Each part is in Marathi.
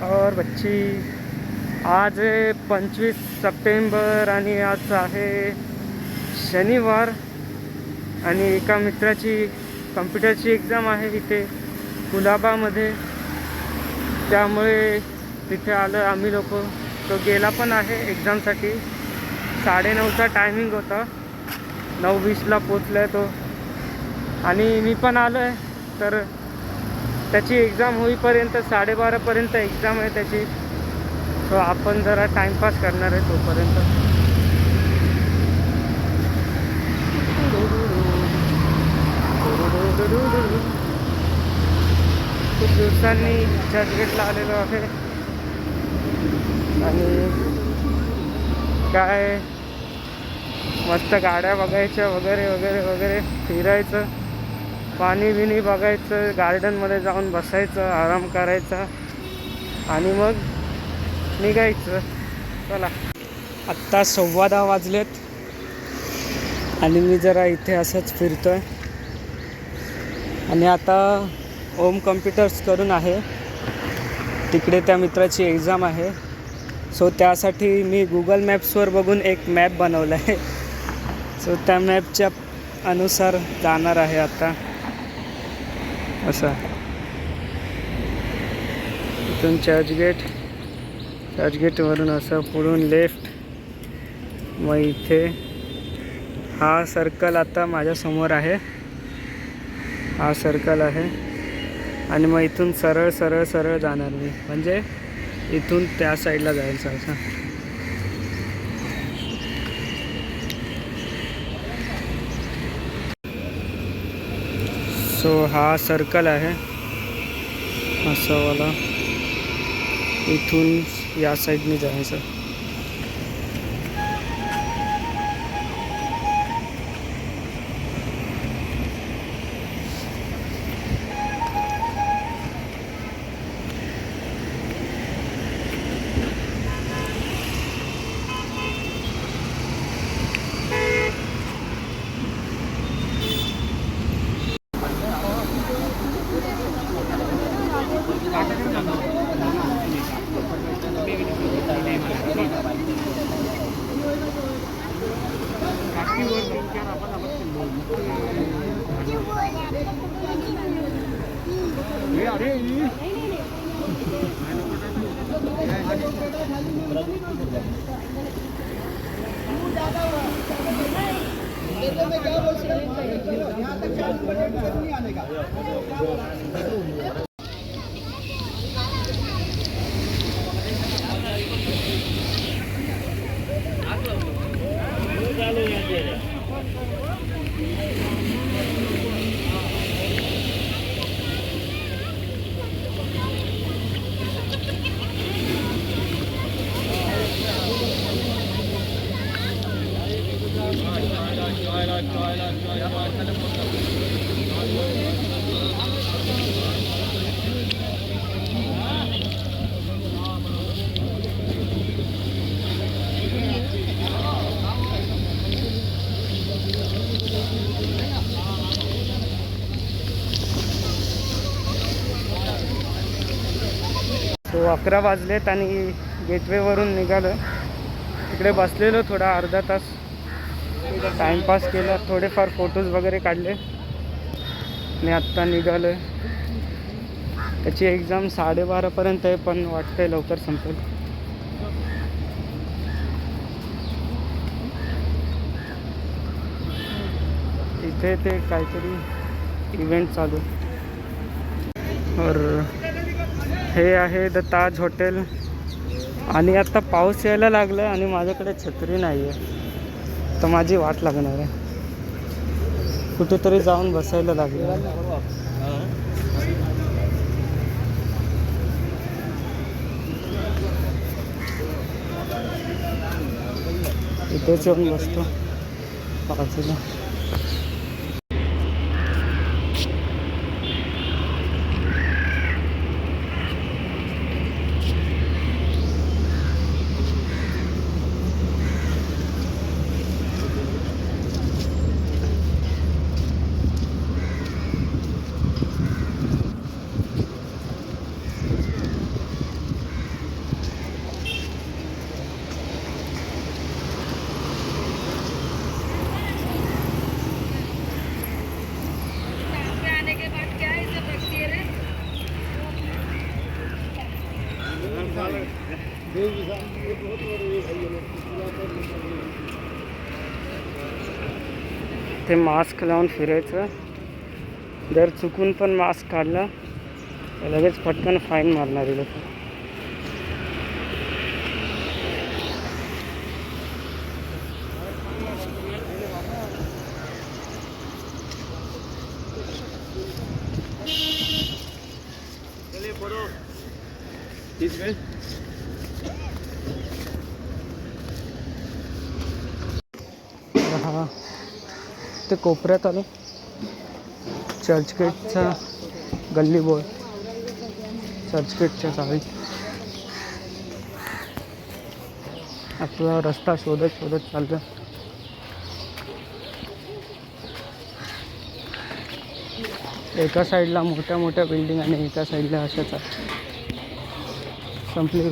और बच्ची आज 25 सप्टेंबर आणि आज आहे शनिवार आणि एका मित्राची कम्प्युटरची एक्झाम आहे इथे कुलाबामध्ये, त्यामुळे तिथे आलं आम्ही लोक. तो गेला पण आहे एक्झामसाठी. 9:30चा टायमिंग होता, 9:20ला पोचला आहे तो. आणि मी पण आलो आहे. तर त्याची एक्झाम होईपर्यंत 12:30पर्यंत एक्झाम आहे त्याची. तो आपण जरा टाईमपास करणार आहे तोपर्यंत. खूप दिवसांनी चर्चगेटला आलेलो आहे आणि काय मस्त गाड्या बघायच्या वगैरे वगैरे वगैरे, फिरायचं, पाणी बिणी बघायचं, गार्डनमध्ये जाऊन बसायचं, आराम करायचा आणि मग निघायचं. चला, आत्ता 10:15 वाजलेत आणि मी जरा इथे असंच फिरतोय. आणि आता ओम कम्प्युटर्स करून आहे तिकडे, त्या मित्राची एक्झाम आहे. सो त्यासाठी मी गुगल मॅप्सवर बघून एक मॅप बनवला आहे. सो त्या मॅपच्या अनुसार जाणार आहे आता. असं इथून चर्चगेटवरून असं पुढून लेफ्ट, मग इथे हा सर्कल आता माझ्यासमोर आहे. हा सर्कल आहे आणि मग इथून सरळ सरळ सरळ जाणार मी, म्हणजे इथून त्या साईडला जायचं असं. सो हा सर्कल आहे असं वाला, इथून या साईडने जायचं. तो 11 वाजलेत आणि गेटवेवरून निघालो. इकडे बसलेलो थोडा अर्धा तास, टाईमपास केला, थोडेफार फोटोज वगैरे काढले आणि आत्ता निघालो आहे. त्याची एक्झाम 12:30पर्यंत आहे, पण वाटतंय लवकर संपेल. इथे ते काहीतरी इव्हेंट चालू. और हे आहे द ताज हॉटेल. आणि आता पाऊस यायला लागला आणि माझ्याकडे छत्री नाही आहे, तर माझी वाट लागणार आहे. कुठेतरी जाऊन बसायला लागलं. इथेच येऊन बसतो बाजूला. ते मास्क लावून फिरायचं. जर चुकून पण मास्क काढला तर लगेच पटकन फाईन मारणारी लोक. हा ते कोपऱ्यात आलो. चर्चगेटचा गल्ली बोर्ड, चर्चगेटच्या चावी. आपला रस्ता शोधत शोधत चालतो. एका साईडला मोठ्या मोठ्या बिल्डिंग आणि एका साईडला अशाच संपली.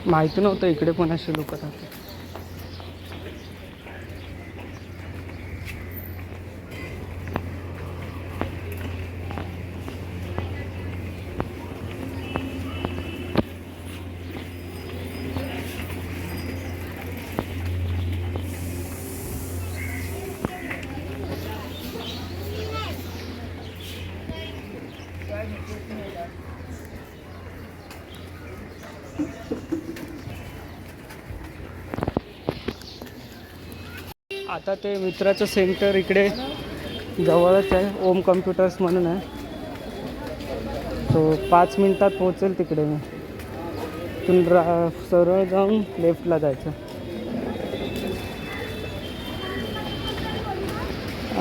माहिती नव्हतं इकडे पण असे लोक राहतात. आता ते मित्राचं सेंटर इकडे जवळच आहे. ओम कम्प्युटर्स म्हणून आहे. तो 5 मिनिटात पोहोचेल तिकडे. मी तिथून सरळ जाऊन लेफ्टला जायचं.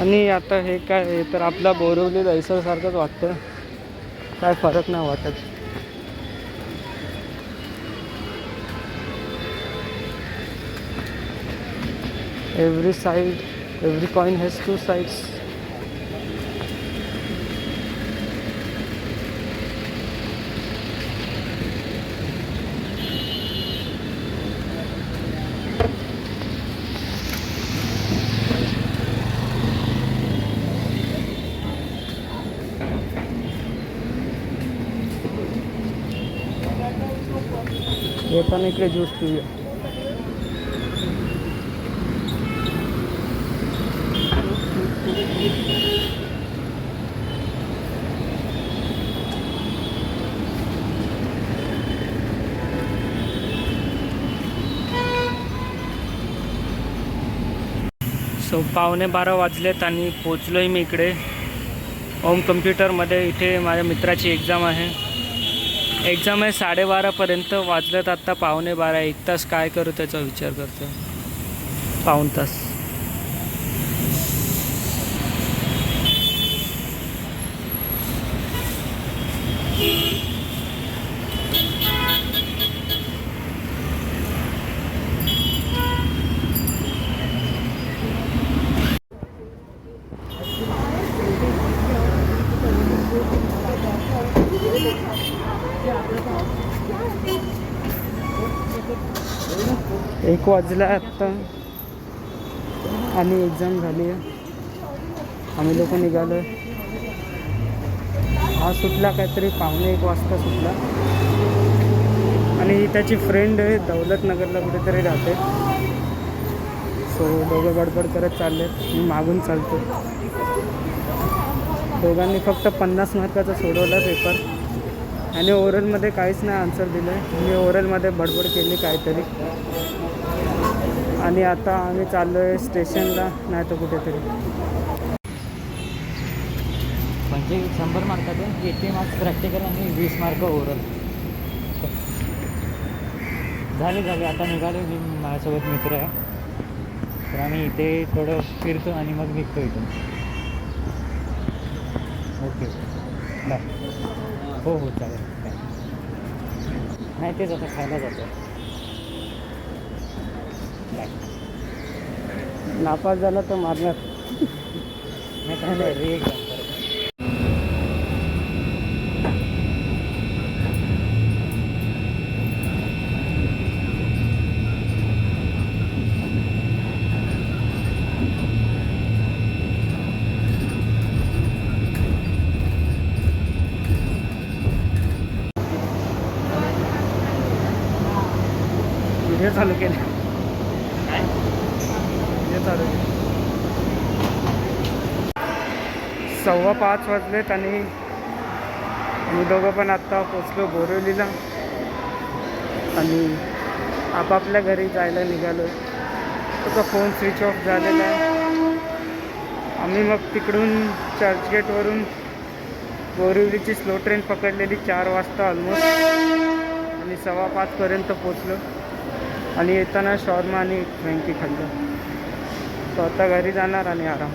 आणि आता हे काय आहे तर आपला बोरिवली दहिसरसारखंच वाटतं. काय फरक नाही वाटत. Every side, every coin has 2 sides. येताना इकडे ज्यूस पिऊया. सो 11:15 वाजलेत आणि पोचलो आहे मी इकडे ओम कम्प्युटरमध्ये. इथे माझ्या मित्राची एक्झाम आहे. एक्झाम आहे 12:30पर्यंत. वाजलेत आत्ता 11:15. 1 तास काय करू त्याचा विचार करतो. पाऊण तास. एक वाजला आत्ता आणि एक्झाम झाली आहे. आम्ही लोक निघालो आहे. हा सुटला काहीतरी 1:45 वाजता सुटला. आणि त्याची फ्रेंड आहे दौलतनगरला कुठेतरी राहते. सो दोघं गडबड करत चाललेत. मी मागून चालतो. दोघांनी फक्त 50 मार्काचा सोडवला पेपर. आणि ओरलमध्ये काहीच नाही आन्सर दिलं आहे. मी ओरलमध्ये बडबड केली काहीतरी. आणि आता आम्ही चाललो आहे स्टेशनला, नाही तर कुठेतरी. म्हणजे 100 मार्काचे 80 मार्क्स प्रॅक्टिकल आणि 20 मार्क ओरल. झाले. आता निघालो. मी माझ्यासोबत मित्र आहे. तर आम्ही इथे थोडं फिरतो आणि मग निघतो इथून. Okay bye. हो चालेल. नाही तेच आता खायला जातो. नापास झाला तर मारणार. नाही रे एकदम बरोबर. व्हिडिओ चालू केले. व्हिडिओ चालू केले. 5:15 वाजलेत आणि मी दोघं पण आत्ता पोचलो बोरिवलीला आणि आपापल्या घरी जायला निघालो. त्याचा फोन स्विच ऑफ झालेला आहे. आम्ही मग तिकडून चर्चगेटवरून बोरिवलीची स्लो ट्रेन पकडलेली 4 वाजता ऑलमोस्ट आणि 5:15पर्यंत पोचलो आणि येताना शॉर्मा आणि फ्रँकी खाल्लं. तो आता घरी जाणार आणि आराम.